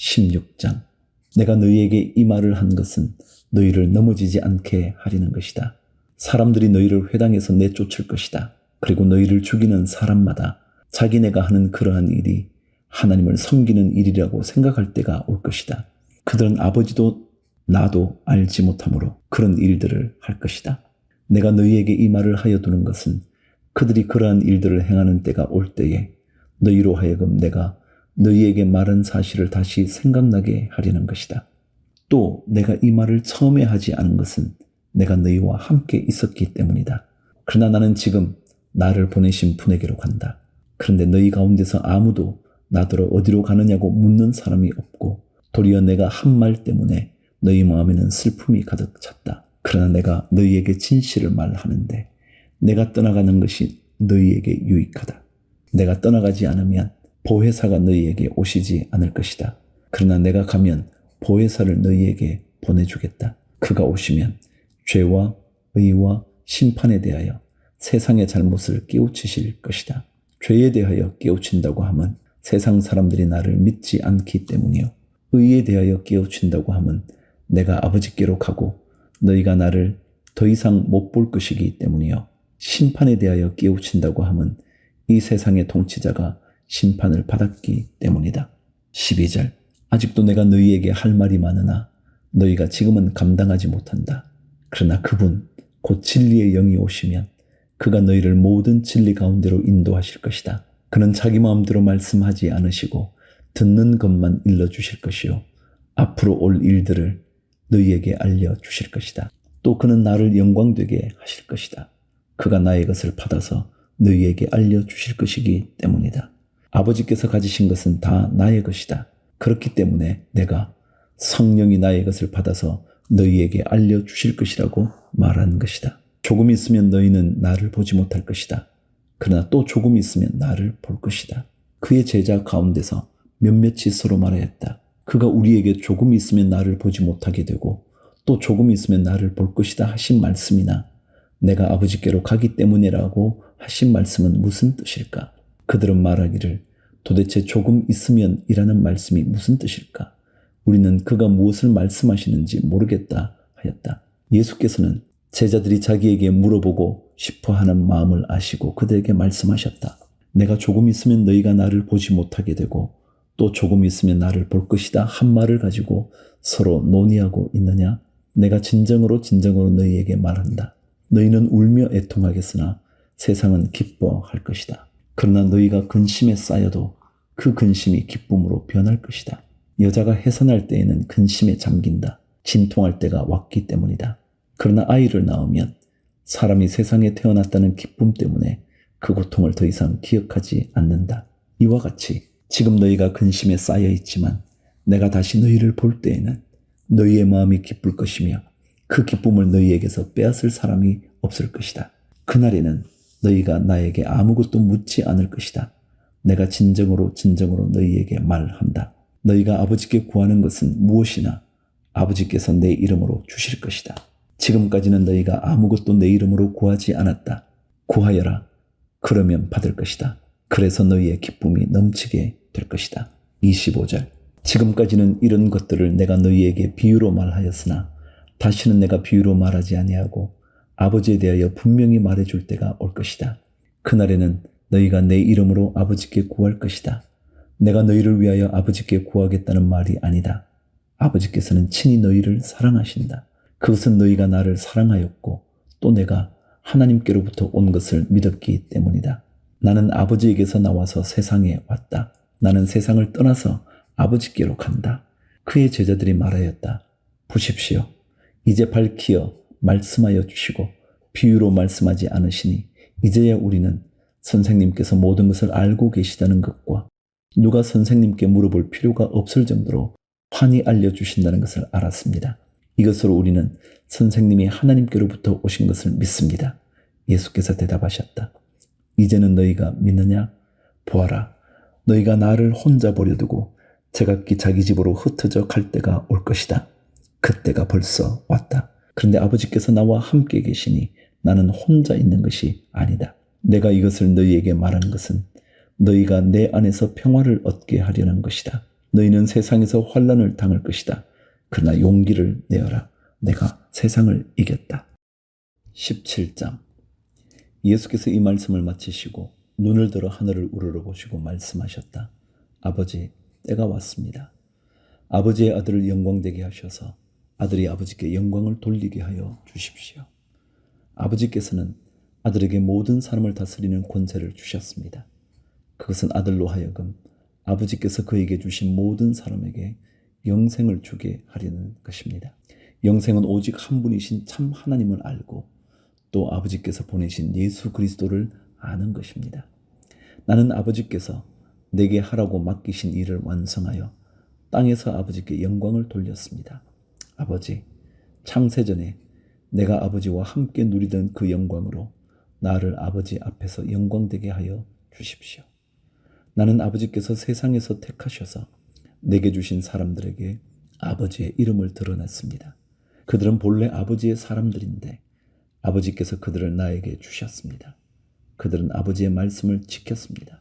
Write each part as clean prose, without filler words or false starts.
16장. 내가 너희에게 이 말을 한 것은 너희를 넘어지지 않게 하려는 것이다. 사람들이 너희를 회당에서 내쫓을 것이다. 그리고 너희를 죽이는 사람마다 자기네가 하는 그러한 일이 하나님을 섬기는 일이라고 생각할 때가 올 것이다. 그들은 아버지도 나도 알지 못하므로 그런 일들을 할 것이다. 내가 너희에게 이 말을 하여 두는 것은 그들이 그러한 일들을 행하는 때가 올 때에 너희로 하여금 내가 너희에게 말한 사실을 다시 생각나게 하려는 것이다. 또 내가 이 말을 처음에 하지 않은 것은 내가 너희와 함께 있었기 때문이다. 그러나 나는 지금 나를 보내신 분에게로 간다. 그런데 너희 가운데서 아무도 나더러 어디로 가느냐고 묻는 사람이 없고 도리어 내가 한 말 때문에 너희 마음에는 슬픔이 가득 찼다. 그러나 내가 너희에게 진실을 말하는데 내가 떠나가는 것이 너희에게 유익하다. 내가 떠나가지 않으면 보혜사가 너희에게 오시지 않을 것이다. 그러나 내가 가면 보혜사를 너희에게 보내주겠다. 그가 오시면 죄와 의와 심판에 대하여 세상의 잘못을 깨우치실 것이다. 죄에 대하여 깨우친다고 하면 세상 사람들이 나를 믿지 않기 때문이요. 의에 대하여 깨우친다고 하면 내가 아버지께로 가고 너희가 나를 더 이상 못 볼 것이기 때문이요. 심판에 대하여 깨우친다고 하면 이 세상의 통치자가 심판을 받았기 때문이다. 12절. 아직도 내가 너희에게 할 말이 많으나 너희가 지금은 감당하지 못한다. 그러나 그분 곧 진리의 영이 오시면 그가 너희를 모든 진리 가운데로 인도하실 것이다. 그는 자기 마음대로 말씀하지 않으시고 듣는 것만 일러주실 것이요 앞으로 올 일들을 너희에게 알려주실 것이다. 또 그는 나를 영광되게 하실 것이다. 그가 나의 것을 받아서 너희에게 알려주실 것이기 때문이다. 아버지께서 가지신 것은 다 나의 것이다. 그렇기 때문에 내가 성령이 나의 것을 받아서 너희에게 알려주실 것이라고 말한 것이다. 조금 있으면 너희는 나를 보지 못할 것이다. 그러나 또 조금 있으면 나를 볼 것이다. 그의 제자 가운데서 몇몇이 서로 말하였다. 그가 우리에게 조금 있으면 나를 보지 못하게 되고 또 조금 있으면 나를 볼 것이다 하신 말씀이나 내가 아버지께로 가기 때문이라고 하신 말씀은 무슨 뜻일까? 그들은 말하기를 도대체 조금 있으면 이라는 말씀이 무슨 뜻일까? 우리는 그가 무엇을 말씀하시는지 모르겠다 하였다. 예수께서는 제자들이 자기에게 물어보고 싶어하는 마음을 아시고 그들에게 말씀하셨다. 내가 조금 있으면 너희가 나를 보지 못하게 되고 또 조금 있으면 나를 볼 것이다 한 말을 가지고 서로 논의하고 있느냐? 내가 진정으로 너희에게 말한다. 너희는 울며 애통하겠으나 세상은 기뻐할 것이다. 그러나 너희가 근심에 쌓여도 그 근심이 기쁨으로 변할 것이다. 여자가 해산할 때에는 근심에 잠긴다. 진통할 때가 왔기 때문이다. 그러나 아이를 낳으면 사람이 세상에 태어났다는 기쁨 때문에 그 고통을 더 이상 기억하지 않는다. 이와 같이 지금 너희가 근심에 쌓여 있지만 내가 다시 너희를 볼 때에는 너희의 마음이 기쁠 것이며 그 기쁨을 너희에게서 빼앗을 사람이 없을 것이다. 그날에는 너희가 나에게 아무것도 묻지 않을 것이다. 내가 진정으로 너희에게 말한다. 너희가 아버지께 구하는 것은 무엇이나 아버지께서 내 이름으로 주실 것이다. 지금까지는 너희가 아무것도 내 이름으로 구하지 않았다. 구하여라. 그러면 받을 것이다. 그래서 너희의 기쁨이 넘치게 될 것이다. 25절. 지금까지는 이런 것들을 내가 너희에게 비유로 말하였으나 다시는 내가 비유로 말하지 아니하고 아버지에 대하여 분명히 말해줄 때가 올 것이다. 그날에는 너희가 내 이름으로 아버지께 구할 것이다. 내가 너희를 위하여 아버지께 구하겠다는 말이 아니다. 아버지께서는 친히 너희를 사랑하신다. 그것은 너희가 나를 사랑하였고 또 내가 하나님께로부터 온 것을 믿었기 때문이다. 나는 아버지에게서 나와서 세상에 왔다. 나는 세상을 떠나서 아버지께로 간다. 그의 제자들이 말하였다. 보십시오. 이제 밝히어 말씀하여 주시고 비유로 말씀하지 않으시니 이제야 우리는 선생님께서 모든 것을 알고 계시다는 것과 누가 선생님께 물어볼 필요가 없을 정도로 환히 알려주신다는 것을 알았습니다. 이것으로 우리는 선생님이 하나님께로부터 오신 것을 믿습니다. 예수께서 대답하셨다. 이제는 너희가 믿느냐? 보아라. 너희가 나를 혼자 버려두고 제각기 자기 집으로 흩어져 갈 때가 올 것이다. 그때가 벌써 왔다. 그런데 아버지께서 나와 함께 계시니 나는 혼자 있는 것이 아니다. 내가 이것을 너희에게 말한 것은 너희가 내 안에서 평화를 얻게 하려는 것이다. 너희는 세상에서 환난을 당할 것이다. 그러나 용기를 내어라. 내가 세상을 이겼다. 17장. 예수께서 이 말씀을 마치시고 눈을 들어 하늘을 우러러보시고 말씀하셨다. 아버지, 때가 왔습니다. 아버지의 아들을 영광되게 하셔서 아들이 아버지께 영광을 돌리게 하여 주십시오. 아버지께서는 아들에게 모든 사람을 다스리는 권세를 주셨습니다. 그것은 아들로 하여금 아버지께서 그에게 주신 모든 사람에게 영생을 주게 하려는 것입니다. 영생은 오직 한 분이신 참 하나님을 알고 또 아버지께서 보내신 예수 그리스도를 아는 것입니다. 나는 아버지께서 내게 하라고 맡기신 일을 완성하여 땅에서 아버지께 영광을 돌렸습니다. 아버지, 창세전에 내가 아버지와 함께 누리던 그 영광으로 나를 아버지 앞에서 영광되게 하여 주십시오. 나는 아버지께서 세상에서 택하셔서 내게 주신 사람들에게 아버지의 이름을 드러냈습니다. 그들은 본래 아버지의 사람들인데 아버지께서 그들을 나에게 주셨습니다. 그들은 아버지의 말씀을 지켰습니다.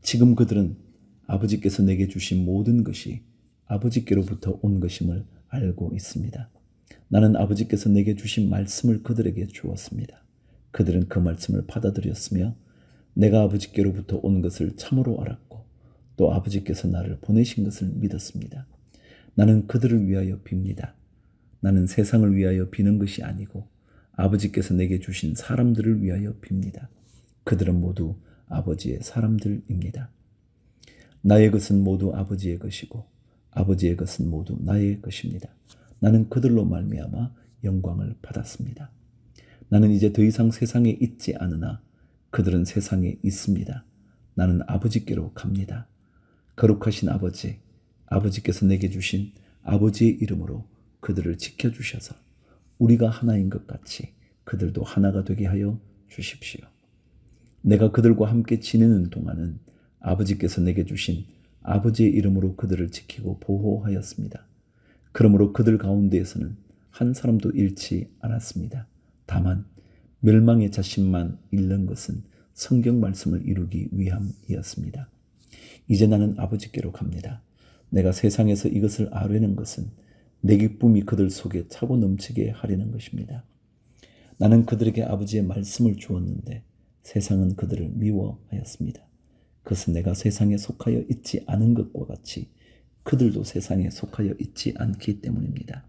지금 그들은 아버지께서 내게 주신 모든 것이 아버지께로부터 온 것임을 알고 있습니다. 나는 아버지께서 내게 주신 말씀을 그들에게 주었습니다. 그들은 그 말씀을 받아들였으며 내가 아버지께로부터 온 것을 참으로 알았고 또 아버지께서 나를 보내신 것을 믿었습니다. 나는 그들을 위하여 빕니다. 나는 세상을 위하여 비는 것이 아니고 아버지께서 내게 주신 사람들을 위하여 빕니다. 그들은 모두 아버지의 사람들입니다. 나의 것은 모두 아버지의 것이고 아버지의 것은 모두 나의 것입니다. 나는 그들로 말미암아 영광을 받았습니다. 나는 이제 더 이상 세상에 있지 않으나 그들은 세상에 있습니다. 나는 아버지께로 갑니다. 거룩하신 아버지, 아버지께서 내게 주신 아버지의 이름으로 그들을 지켜주셔서 우리가 하나인 것 같이 그들도 하나가 되게 하여 주십시오. 내가 그들과 함께 지내는 동안은 아버지께서 내게 주신 아버지의 이름으로 그들을 지키고 보호하였습니다. 그러므로 그들 가운데에서는 한 사람도 잃지 않았습니다. 다만 멸망의 자신만 잃는 것은 성경 말씀을 이루기 위함이었습니다. 이제 나는 아버지께로 갑니다. 내가 세상에서 이것을 아뢰는 것은 내 기쁨이 그들 속에 차고 넘치게 하려는 것입니다. 나는 그들에게 아버지의 말씀을 주었는데 세상은 그들을 미워하였습니다. 그것은 내가 세상에 속하여 있지 않은 것과 같이 그들도 세상에 속하여 있지 않기 때문입니다.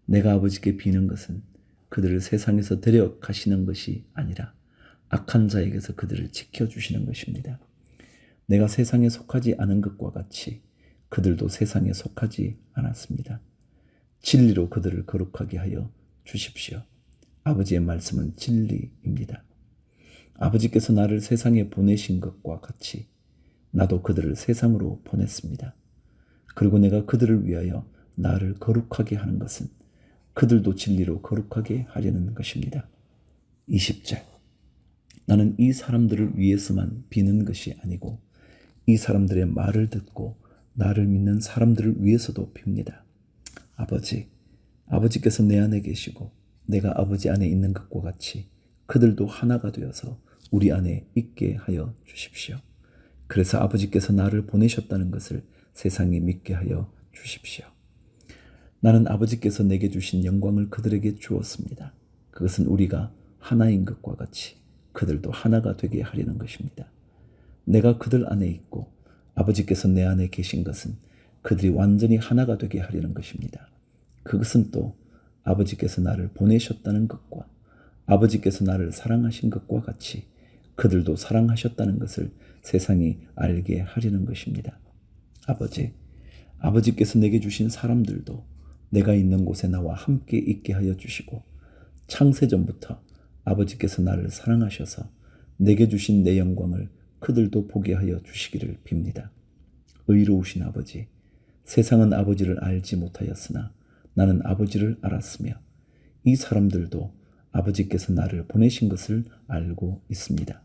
내가 아버지께 비는 것은 그들을 세상에서 데려가시는 것이 아니라 악한 자에게서 그들을 지켜주시는 것입니다. 내가 세상에 속하지 않은 것과 같이 그들도 세상에 속하지 않았습니다. 진리로 그들을 거룩하게 하여 주십시오. 아버지의 말씀은 진리입니다. 아버지께서 나를 세상에 보내신 것과 같이 나도 그들을 세상으로 보냈습니다. 그리고 내가 그들을 위하여 나를 거룩하게 하는 것은 그들도 진리로 거룩하게 하려는 것입니다. 20절. 나는 이 사람들을 위해서만 비는 것이 아니고 이 사람들의 말을 듣고 나를 믿는 사람들을 위해서도 빕니다. 아버지, 아버지께서 내 안에 계시고 내가 아버지 안에 있는 것과 같이 그들도 하나가 되어서 우리 안에 있게 하여 주십시오. 그래서 아버지께서 나를 보내셨다는 것을 세상이 믿게 하여 주십시오. 나는 아버지께서 내게 주신 영광을 그들에게 주었습니다. 그것은 우리가 하나인 것과 같이 그들도 하나가 되게 하려는 것입니다. 내가 그들 안에 있고 아버지께서 내 안에 계신 것은 그들이 완전히 하나가 되게 하려는 것입니다. 그것은 또 아버지께서 나를 보내셨다는 것과 아버지께서 나를 사랑하신 것과 같이 그들도 사랑하셨다는 것을 세상이 알게 하려는 것입니다. 아버지, 아버지께서 내게 주신 사람들도 내가 있는 곳에 나와 함께 있게 하여 주시고 창세전부터 아버지께서 나를 사랑하셔서 내게 주신 내 영광을 그들도 보게 하여 주시기를 빕니다. 의로우신 아버지, 세상은 아버지를 알지 못하였으나 나는 아버지를 알았으며 이 사람들도 아버지께서 나를 보내신 것을 알고 있습니다.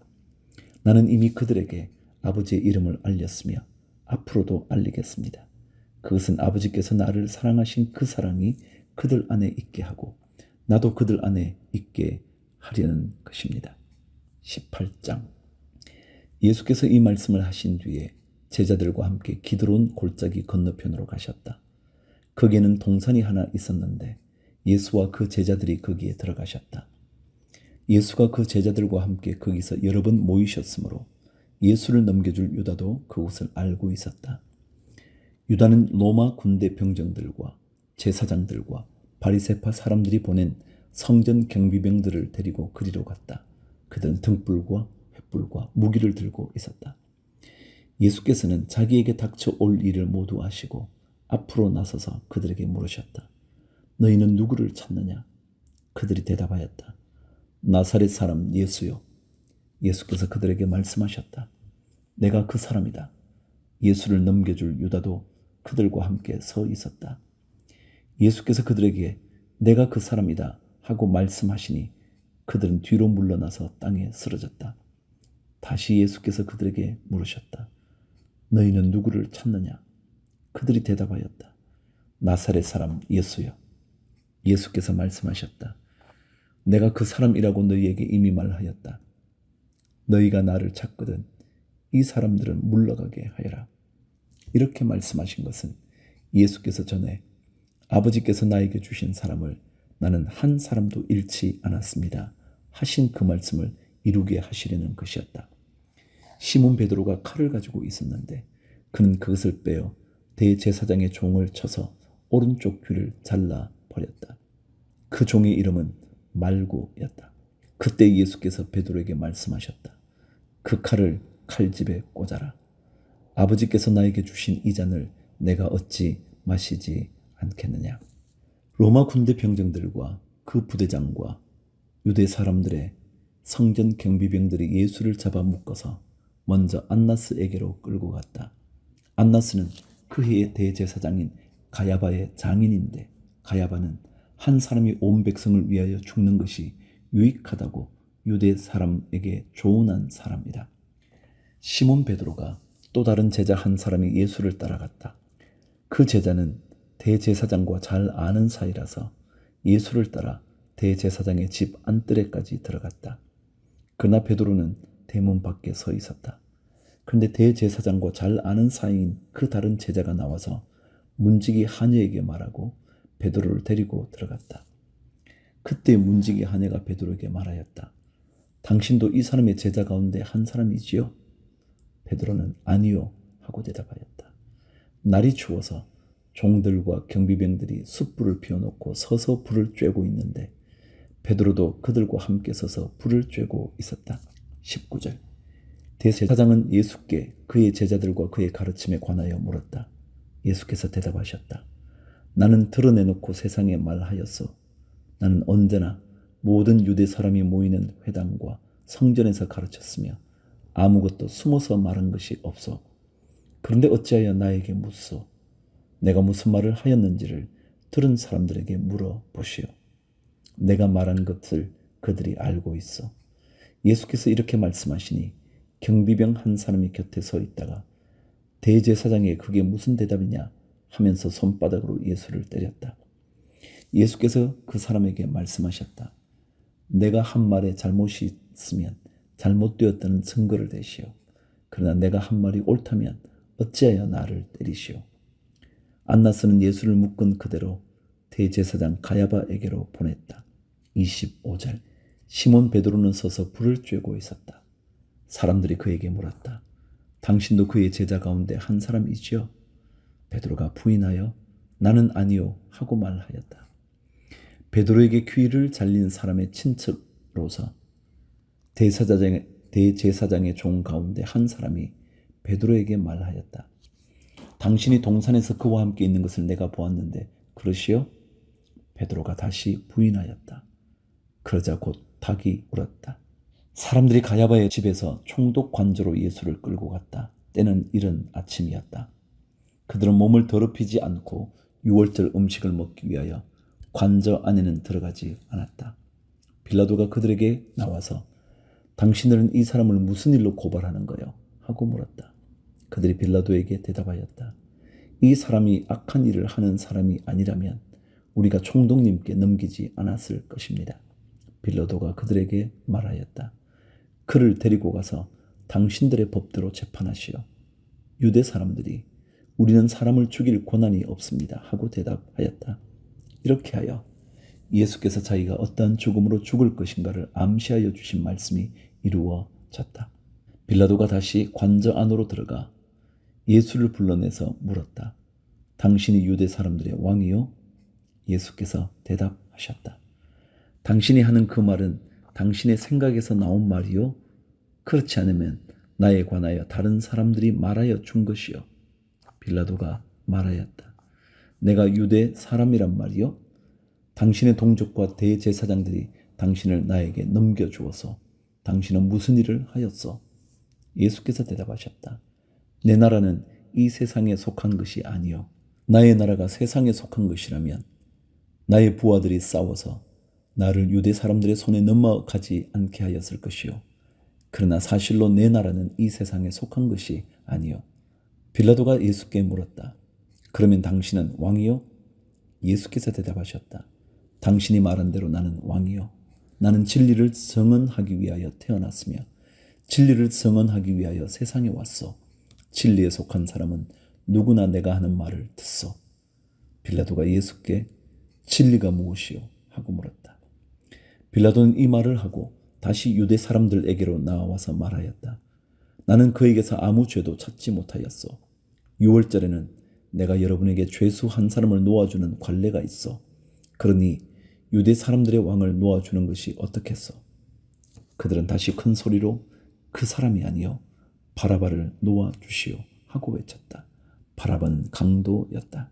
나는 이미 그들에게 아버지의 이름을 알렸으며 앞으로도 알리겠습니다. 그것은 아버지께서 나를 사랑하신 그 사랑이 그들 안에 있게 하고 나도 그들 안에 있게 하려는 것입니다. 18장. 예수께서 이 말씀을 하신 뒤에 제자들과 함께 기드론 골짜기 건너편으로 가셨다. 거기에는 동산이 하나 있었는데 예수와 그 제자들이 거기에 들어가셨다. 예수가 그 제자들과 함께 거기서 여러 번 모이셨으므로 예수를 넘겨줄 유다도 그곳을 알고 있었다. 유다는 로마 군대 병정들과 제사장들과 바리새파 사람들이 보낸 성전 경비병들을 데리고 그리로 갔다. 그들은 등불과 횃불과 무기를 들고 있었다. 예수께서는 자기에게 닥쳐 올 일을 모두 아시고 앞으로 나서서 그들에게 물으셨다. 너희는 누구를 찾느냐? 그들이 대답하였다. 나사렛 사람 예수요. 예수께서 그들에게 말씀하셨다. 내가 그 사람이다. 예수를 넘겨줄 유다도 그들과 함께 서 있었다. 예수께서 그들에게 내가 그 사람이다 하고 말씀하시니 그들은 뒤로 물러나서 땅에 쓰러졌다. 다시 예수께서 그들에게 물으셨다. 너희는 누구를 찾느냐? 그들이 대답하였다. 나사렛 사람 예수여. 예수께서 말씀하셨다. 내가 그 사람이라고 너희에게 이미 말하였다. 너희가 나를 찾거든 이 사람들은 물러가게 하여라. 이렇게 말씀하신 것은 예수께서 전에 아버지께서 나에게 주신 사람을 나는 한 사람도 잃지 않았습니다 하신 그 말씀을 이루게 하시려는 것이었다. 시몬 베드로가 칼을 가지고 있었는데 그는 그것을 빼어 대제사장의 종을 쳐서 오른쪽 귀를 잘라 버렸다. 그 종의 이름은 말구였다. 그때 예수께서 베드로에게 말씀하셨다. 그 칼을 칼집에 꽂아라. 아버지께서 나에게 주신 이 잔을 내가 어찌 마시지 않겠느냐. 로마 군대 병정들과 그 부대장과 유대 사람들의 성전 경비병들이 예수를 잡아 묶어서 먼저 안나스에게로 끌고 갔다. 안나스는 그 해의 대제사장인 가야바의 장인인데 가야바는 한 사람이 온 백성을 위하여 죽는 것이 유익하다고 유대 사람에게 조언한 사람이다. 시몬 베드로가 또 다른 제자 한 사람이 예수를 따라갔다. 그 제자는 대제사장과 잘 아는 사이라서 예수를 따라 대제사장의 집 안뜰에까지 들어갔다. 그러나 베드로는 대문 밖에 서 있었다. 그런데 대제사장과 잘 아는 사이인 그 다른 제자가 나와서 문지기 하녀에게 말하고 베드로를 데리고 들어갔다. 그때 문지기 하녀가 베드로에게 말하였다. 당신도 이 사람의 제자 가운데 한 사람이지요? 베드로는 아니요 하고 대답하였다. 날이 추워서 종들과 경비병들이 숯불을 피워놓고 서서 불을 쬐고 있는데 베드로도 그들과 함께 서서 불을 쬐고 있었다. 19절. 대제사장은 예수께 그의 제자들과 그의 가르침에 관하여 물었다. 예수께서 대답하셨다. 나는 드러내놓고 세상에 말하였소. 나는 언제나 모든 유대 사람이 모이는 회당과 성전에서 가르쳤으며 아무것도 숨어서 말한 것이 없소. 그런데 어찌하여 나에게 묻소? 내가 무슨 말을 하였는지를 들은 사람들에게 물어보시오. 내가 말한 것을 그들이 알고 있어. 예수께서 이렇게 말씀하시니 경비병 한 사람이 곁에 서 있다가 대제사장이 그게 무슨 대답이냐 하면서 손바닥으로 예수를 때렸다. 예수께서 그 사람에게 말씀하셨다. 내가 한 말에 잘못이 있으면 잘못되었다는 증거를 대시오. 그러나 내가 한 말이 옳다면 어찌하여 나를 때리시오. 안나스는 예수를 묶은 그대로 대제사장 가야바에게로 보냈다. 25절. 시몬 베드로는 서서 불을 쬐고 있었다. 사람들이 그에게 물었다. 당신도 그의 제자 가운데 한 사람이지요? 베드로가 부인하여 나는 아니요 하고 말하였다. 베드로에게 귀를 잘린 사람의 친척로서 대제사장의 종 가운데 한 사람이 베드로에게 말하였다. 당신이 동산에서 그와 함께 있는 것을 내가 보았는데 그러시오? 베드로가 다시 부인하였다. 그러자 곧 닭이 울었다. 사람들이 가야바의 집에서 총독 관저로 예수를 끌고 갔다. 때는 이른 아침이었다. 그들은 몸을 더럽히지 않고 유월절 음식을 먹기 위하여 관저 안에는 들어가지 않았다. 빌라도가 그들에게 나와서 당신들은 이 사람을 무슨 일로 고발하는 거요? 하고 물었다. 그들이 빌라도에게 대답하였다. 이 사람이 악한 일을 하는 사람이 아니라면 우리가 총독님께 넘기지 않았을 것입니다. 빌라도가 그들에게 말하였다. 그를 데리고 가서 당신들의 법대로 재판하시오. 유대 사람들이 우리는 사람을 죽일 권한이 없습니다 하고 대답하였다. 이렇게 하여 예수께서 자기가 어떠한 죽음으로 죽을 것인가를 암시하여 주신 말씀이 이루어졌다. 빌라도가 다시 관저 안으로 들어가 예수를 불러내서 물었다. 당신이 유대 사람들의 왕이요? 예수께서 대답하셨다. 당신이 하는 그 말은 당신의 생각에서 나온 말이요? 그렇지 않으면 나에 관하여 다른 사람들이 말하여 준 것이요. 빌라도가 말하였다. 내가 유대 사람이란 말이요? 당신의 동족과 대제사장들이 당신을 나에게 넘겨주어서 당신은 무슨 일을 하였소? 예수께서 대답하셨다. 내 나라는 이 세상에 속한 것이 아니요. 나의 나라가 세상에 속한 것이라면 나의 부하들이 싸워서 나를 유대 사람들의 손에 넘어가지 않게 하였을 것이요. 그러나 사실로 내 나라는 이 세상에 속한 것이 아니요. 빌라도가 예수께 물었다. 그러면 당신은 왕이요? 예수께서 대답하셨다. 당신이 말한 대로 나는 왕이요. 나는 진리를 증언하기 위하여 태어났으며 진리를 증언하기 위하여 세상에 왔소. 진리에 속한 사람은 누구나 내가 하는 말을 듣소. 빌라도가 예수께 진리가 무엇이요? 하고 물었다. 빌라도는 이 말을 하고 다시 유대 사람들에게로 나와서 말하였다. 나는 그에게서 아무 죄도 찾지 못하였소. 6월절에는 내가 여러분에게 죄수 한 사람을 놓아주는 관례가 있어. 그러니 유대 사람들의 왕을 놓아주는 것이 어떻겠소? 그들은 다시 큰 소리로 그 사람이 아니요 바라바를 놓아주시오 하고 외쳤다. 바라바는 강도였다.